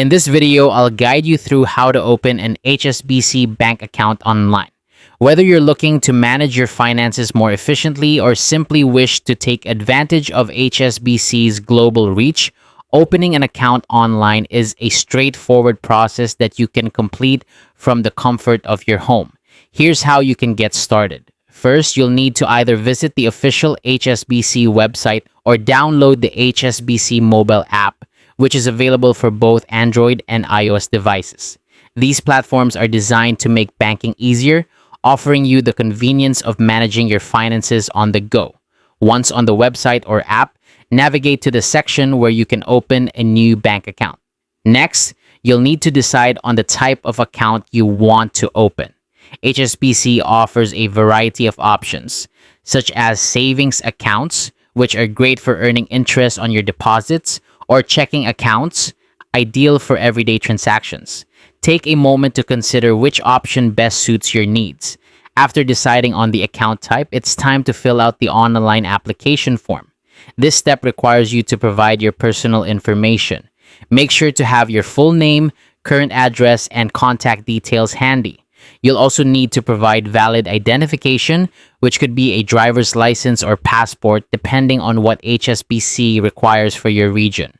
In this video, I'll guide you through how to open an HSBC bank account online. Whether you're looking to manage your finances more efficiently or simply wish to take advantage of HSBC's global reach, opening an account online is a straightforward process that you can complete from the comfort of your home. Here's how you can get started. First, you'll need to either visit the official HSBC website or download the HSBC mobile app, which is available for both Android and iOS devices. These platforms are designed to make banking easier, offering you the convenience of managing your finances on the go. Once on the website or app, navigate to the section where you can open a new bank account. Next, you'll need to decide on the type of account you want to open. HSBC offers a variety of options, such as savings accounts, which are great for earning interest on your deposits, or checking accounts, ideal for everyday transactions. Take a moment to consider which option best suits your needs. After deciding on the account type, it's time to fill out the online application form. This step requires you to provide your personal information. Make sure to have your full name, current address, and contact details handy. You'll also need to provide valid identification, which could be a driver's license or passport, depending on what HSBC requires for your region.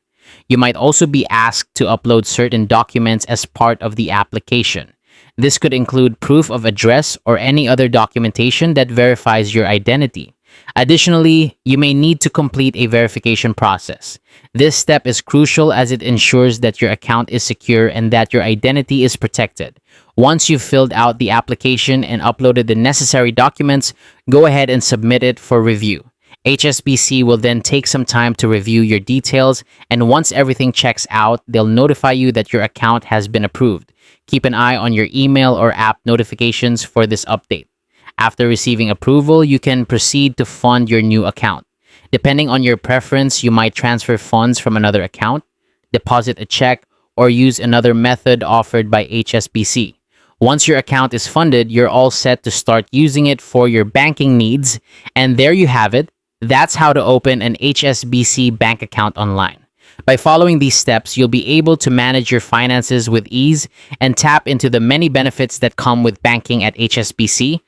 You might also be asked to upload certain documents as part of the application. This could include proof of address or any other documentation that verifies your identity. Additionally, you may need to complete a verification process. This step is crucial as it ensures that your account is secure and that your identity is protected. Once you've filled out the application and uploaded the necessary documents, go ahead and submit it for review. HSBC will then take some time to review your details, and once everything checks out, they'll notify you that your account has been approved. Keep an eye on your email or app notifications for this update. After receiving approval, you can proceed to fund your new account. Depending on your preference, you might transfer funds from another account, deposit a check, or use another method offered by HSBC. Once your account is funded, you're all set to start using it for your banking needs. And there you have it. That's how to open an HSBC bank account online. By following these steps, you'll be able to manage your finances with ease and tap into the many benefits that come with banking at HSBC.